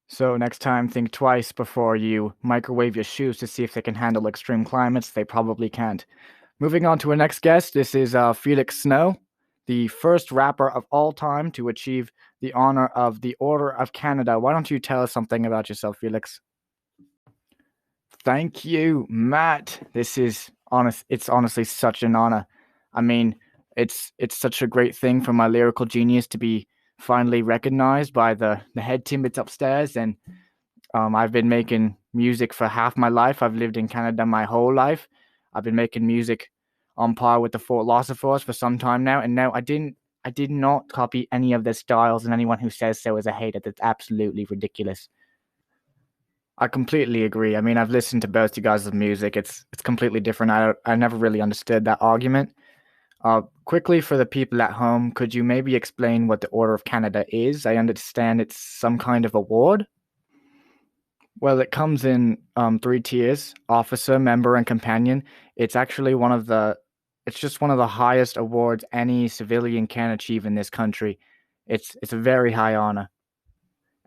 So next time, think twice before you microwave your shoes to see if they can handle extreme climates. They probably can't. Moving on to our next guest, this is Felix Snow, the first rapper of all time to achieve the honor of the Order of Canada. Why don't you tell us something about yourself, Felix? Thank you, Matt. This is honest. It's honestly such an honor. I mean, it's such a great thing for my lyrical genius to be finally recognized by the head timbits upstairs. And I've been making music for half my life. I've lived in Canada my whole life. I've been making music on par with the philosophers for some time now. And no, I did not copy any of their styles. And anyone who says so is a hater. That's absolutely ridiculous. I completely agree. I mean, I've listened to both you guys' music. It's completely different. I never really understood that argument. Quickly for the people at home, could you maybe explain what the Order of Canada is? I understand it's some kind of award. Well, it comes in three tiers: officer, member, and companion. It's actually it's just one of the highest awards any civilian can achieve in this country. It's a very high honor.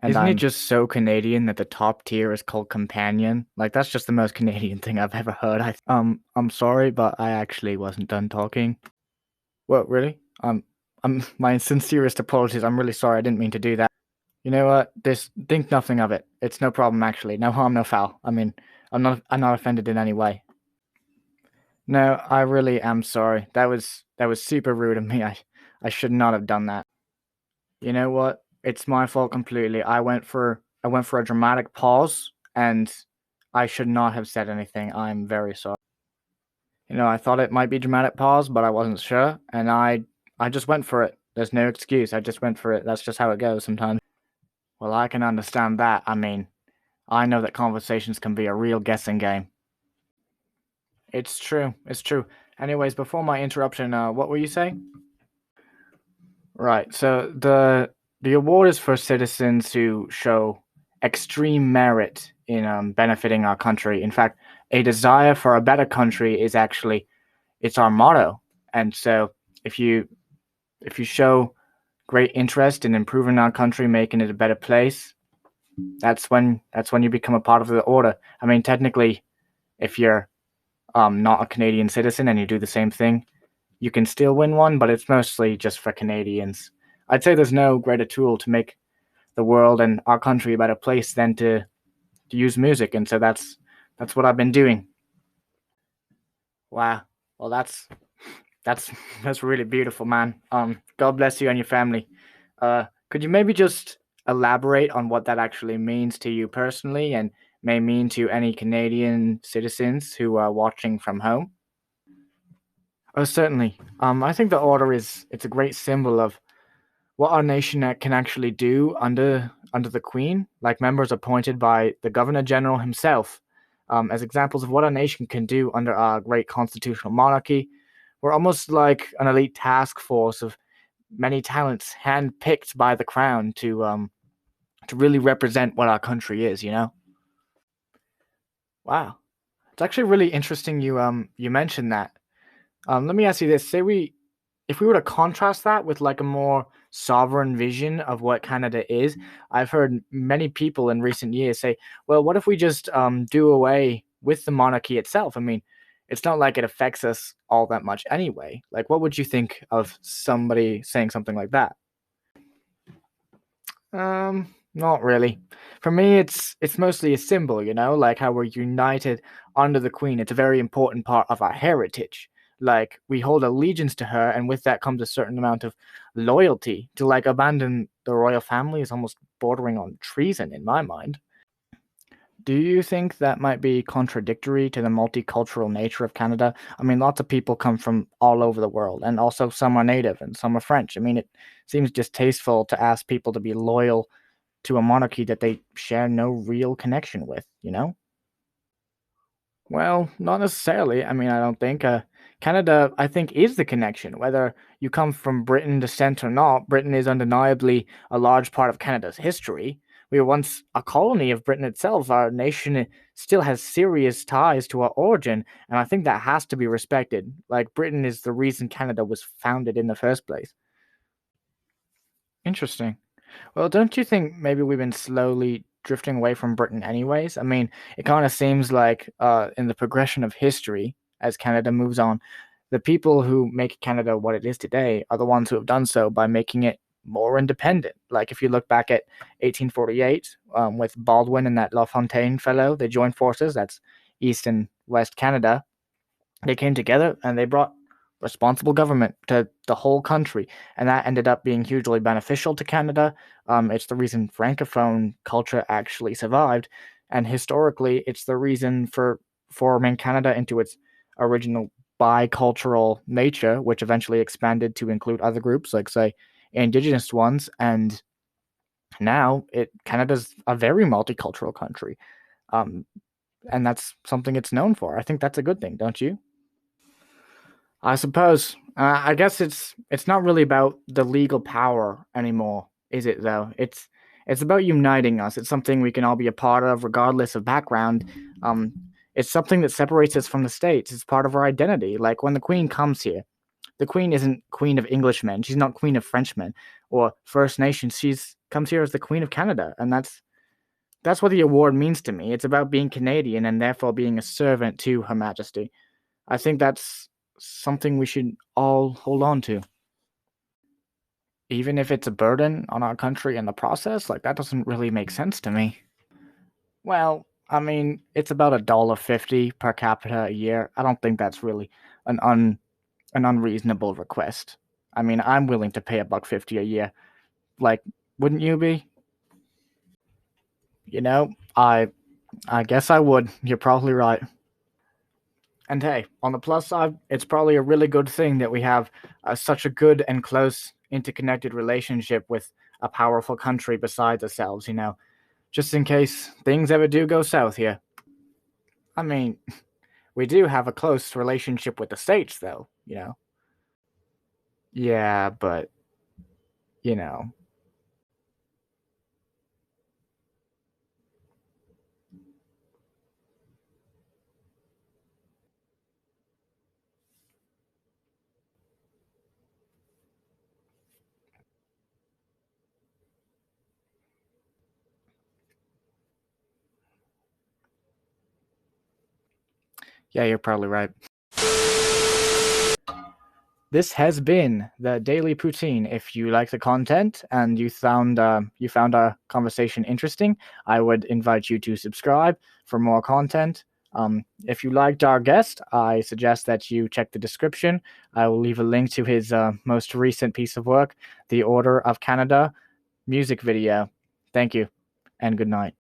And isn't it just so Canadian that the top tier is called companion? Like that's just the most Canadian thing I've ever heard. I'm sorry, but I actually wasn't done talking. Well, really? I'm my sincerest apologies. I'm really sorry. I didn't mean to do that. You know what? This think nothing of it. It's no problem actually. No harm, no foul. I mean, I'm not offended in any way. No, I really am sorry. That was super rude of me. I should not have done that. You know what? It's my fault completely. I went for a dramatic pause and I should not have said anything. I'm very sorry. You know, I thought it might be dramatic pause, but I wasn't sure and I just went for it. There's no excuse. I just went for it. That's just how it goes sometimes. Well, I can understand that. I mean, I know that conversations can be a real guessing game. It's true. It's true. Anyways, before my interruption, what were you saying? Right. So the award is for citizens who show extreme merit in benefiting our country. In fact, a desire for a better country is actually it's our motto. And so if you if you show great interest in improving our country, making it a better place, that's when you become a part of the order. I mean, technically, if you're not a Canadian citizen and you do the same thing, you can still win one, but it's mostly just for Canadians. I'd say there's no greater tool to make the world and our country a better place than to use music, and so that's what I've been doing. Wow. Well, that's that's really beautiful, man. God bless you and your family. Could you maybe just elaborate on what that actually means to you personally, and may mean to any Canadian citizens who are watching from home? Oh, certainly. I think the order is it's a great symbol of what our nation can actually do under the Queen, like members appointed by the Governor General himself, as examples of what our nation can do under our great constitutional monarchy. We're almost like an elite task force of many talents handpicked by the Crown to really represent what our country is. You know? Wow, it's actually really interesting. You mentioned that. Let me ask you this: if we were to contrast that with like a more sovereign vision of what Canada is, I've heard many people in recent years say, "Well, what if we just do away with the monarchy itself?" I mean, it's not like it affects us all that much anyway. Like, what would you think of somebody saying something like that? Not really. For me, it's mostly a symbol, you know, like how we're united under the Queen. It's a very important part of our heritage. Like we hold allegiance to her, and with that comes a certain amount of loyalty. To like abandon the royal family is almost bordering on treason in my mind. Do you think that might be contradictory to the multicultural nature of Canada? I mean, lots of people come from all over the world, and also some are native and some are French. I mean, it seems distasteful to ask people to be loyal to a monarchy that they share no real connection with, you know? Well, not necessarily. I mean, I don't think Canada, I think, is the connection. Whether you come from Britain descent or not, Britain is undeniably a large part of Canada's history. We were once a colony of Britain itself. Our nation still has serious ties to our origin, and I think that has to be respected. Like, Britain is the reason Canada was founded in the first place. Interesting. Well, don't you think maybe we've been slowly drifting away from Britain anyways. I mean, it kind of seems like in the progression of history as Canada moves on, the people who make Canada what it is today are the ones who have done so by making it more independent. Like if you look back at 1848 with Baldwin and that La Fontaine fellow, they joined forces. That's East and West Canada. They came together and they brought responsible government to the whole country, and that ended up being hugely beneficial to Canada. It's the reason Francophone culture actually survived, and historically, it's the reason for forming Canada into its original bicultural nature, which eventually expanded to include other groups, like say Indigenous ones, and now it Canada's a very multicultural country, um, and that's something it's known for. I think that's a good thing, don't you? I suppose. I guess it's not really about the legal power anymore, is it? Though it's about uniting us. It's something we can all be a part of, regardless of background. Um, it's something that separates us from the states. It's part of our identity. Like when the Queen comes here, the Queen isn't Queen of Englishmen. She's not Queen of Frenchmen or First Nations. She's comes here as the Queen of Canada, and that's what the award means to me. It's about being Canadian and therefore being a servant to Her Majesty. I think that's something we should all hold on to. Even if it's a burden on our country in the process, like that doesn't really make sense to me. Well, I mean, it's about $1.50 per capita a year. I don't think that's really an an unreasonable request. I mean, I'm willing to pay $1.50 a year. Like, wouldn't you be? You know, I guess I would. You're probably right. And hey, on the plus side, it's probably a really good thing that we have such a good and close interconnected relationship with a powerful country besides ourselves, just in case things ever do go south here. I mean, we do have a close relationship with the States, though. Yeah, but, you know. Yeah, you're probably right. This has been the Daily Poutine. If you like the content and you found our conversation interesting, I would invite you to subscribe for more content. If you liked our guest, I suggest that you check the description. I will leave a link to his most recent piece of work, the Order of Canada music video. Thank you, and good night.